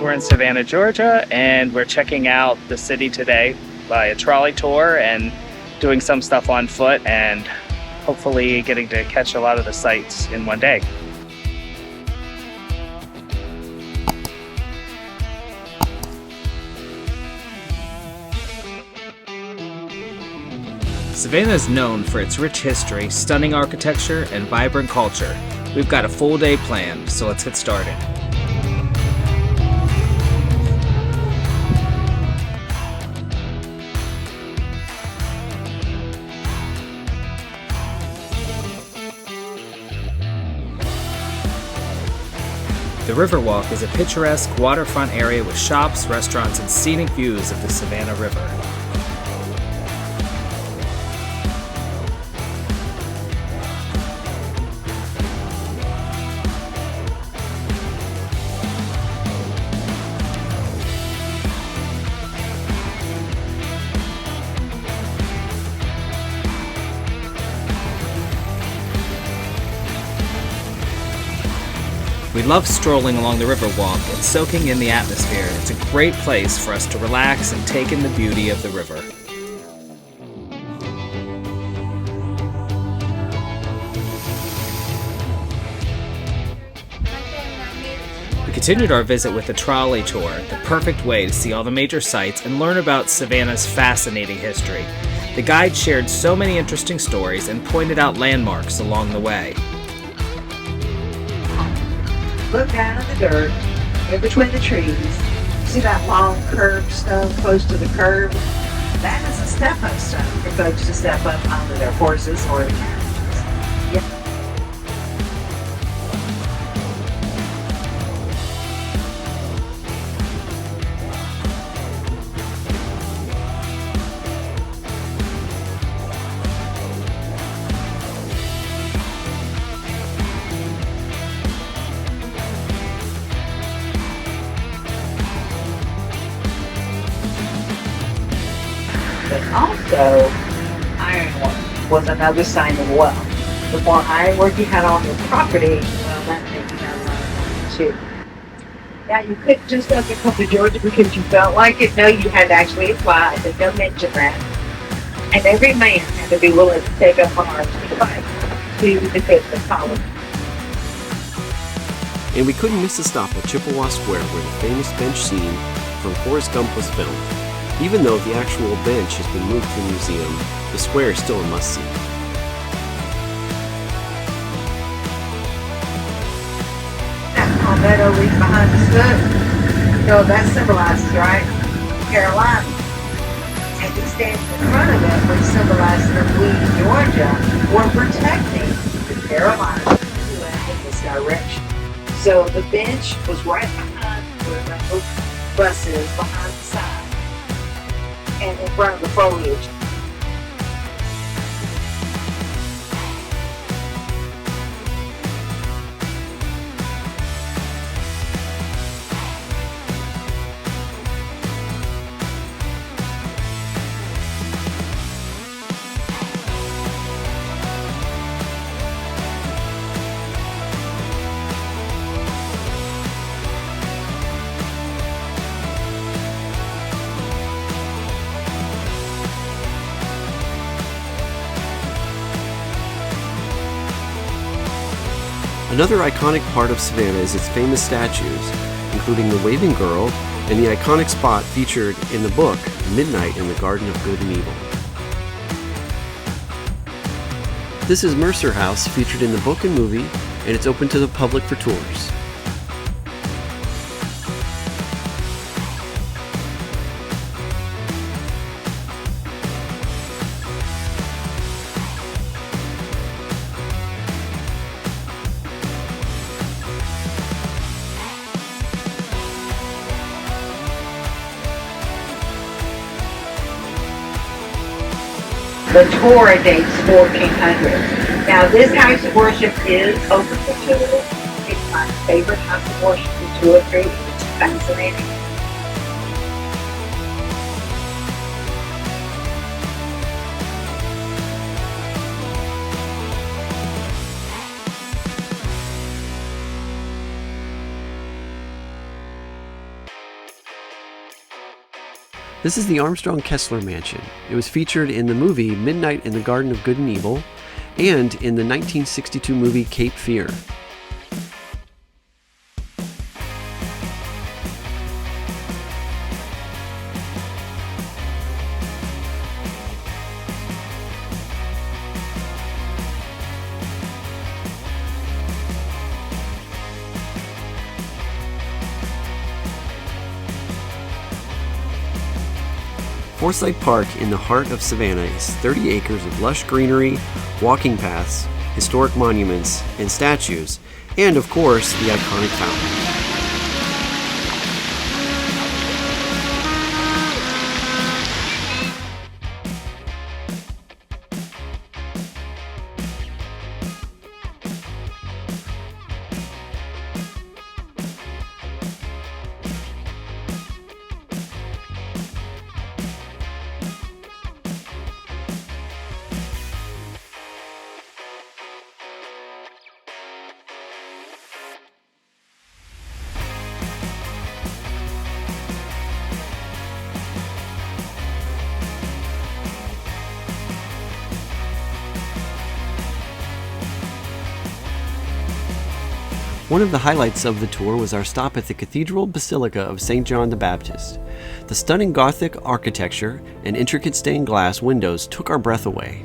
We're in Savannah, Georgia, and we're checking out the city today by a trolley tour and doing some stuff on foot and hopefully getting to catch a lot of the sights in one day. Savannah is known for its rich history, stunning architecture, and vibrant culture. We've got a full day planned, so let's get started. The Riverwalk is a picturesque waterfront area with shops, restaurants, and scenic views of the Savannah River. We love strolling along the Riverwalk and soaking in the atmosphere. It's a great place for us to relax and take in the beauty of the river. We continued our visit with the trolley tour, the perfect way to see all the major sites and learn about Savannah's fascinating history. The guide shared so many interesting stories and pointed out landmarks along the way. Look down at the dirt, in between the trees. See that long curved stone close to the curb? That is a step-up stone for folks to step up onto their horses or their carriages. Yeah. But also, ironwork was another sign of wealth. The more ironwork you had on your property, well, that meant you had a lot of money too. Now, you couldn't just up and come to Georgia because you felt like it. No, you had to actually apply. There's no mention that. And every man had to be willing to take up arms to fight to defend the colony. And we couldn't miss a stop at Chippewa Square where the famous bench scene from Forrest Gump was filmed. Even though the actual bench has been moved to the museum, the square is still a must-see. That palmetto leaf behind the sun, you know, that symbolizes, right, Carolina. And we stand in front of it, which symbolizes that we, Georgia, were protecting the Carolinas in this direction. So the bench was right behind where the bus is, behind the side. And in front of the foliage. Another iconic part of Savannah is its famous statues, including the Waving Girl and the iconic spot featured in the book Midnight in the Garden of Good and Evil. This is Mercer House, featured in the book and movie, and it's open to the public for tours. The Torah dates 1400. Now, this house of worship is open for tours. It's my favorite house of worship for tour groups. It's fascinating. This is the Armstrong Kessler Mansion. It was featured in the movie Midnight in the Garden of Good and Evil and in the 1962 movie Cape Fear. Forsyth Park in the heart of Savannah is 30 acres of lush greenery, walking paths, historic monuments, and statues, and of course, the iconic fountain. One of the highlights of the tour was our stop at the Cathedral Basilica of St. John the Baptist. The stunning Gothic architecture and intricate stained glass windows took our breath away.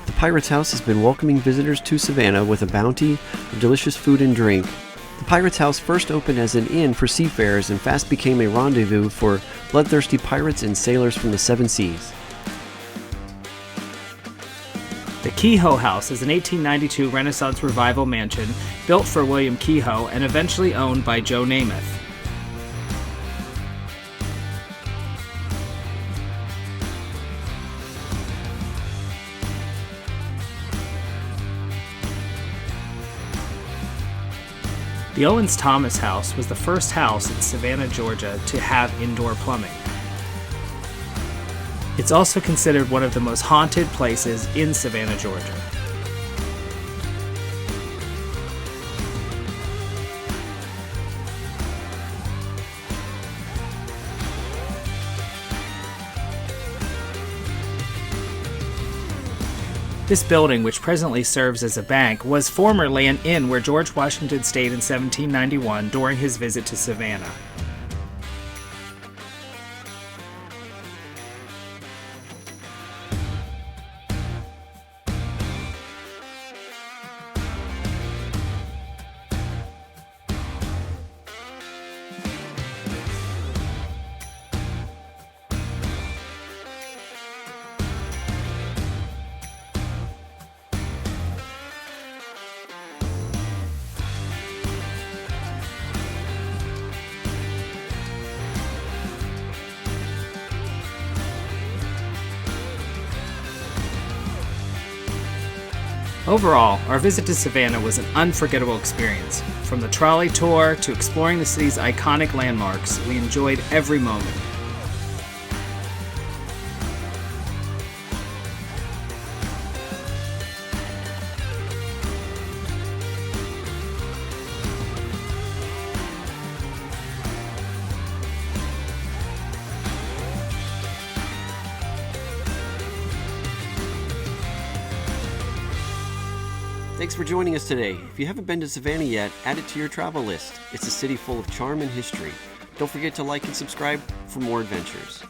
The Pirate's House has been welcoming visitors to Savannah with a bounty of delicious food and drink. The Pirate's House first opened as an inn for seafarers and fast became a rendezvous for bloodthirsty pirates and sailors from the seven seas. The Kehoe House is an 1892 Renaissance Revival mansion built for William Kehoe and eventually owned by Joe Namath. The Owens Thomas House was the first house in Savannah, Georgia to have indoor plumbing. It's also considered one of the most haunted places in Savannah, Georgia. This building, which presently serves as a bank, was formerly an inn where George Washington stayed in 1791 during his visit to Savannah. Overall, our visit to Savannah was an unforgettable experience. From the trolley tour to exploring the city's iconic landmarks, we enjoyed every moment. Thanks for joining us today. If you haven't been to Savannah yet, add it to your travel list. It's a city full of charm and history. Don't forget to like and subscribe for more adventures.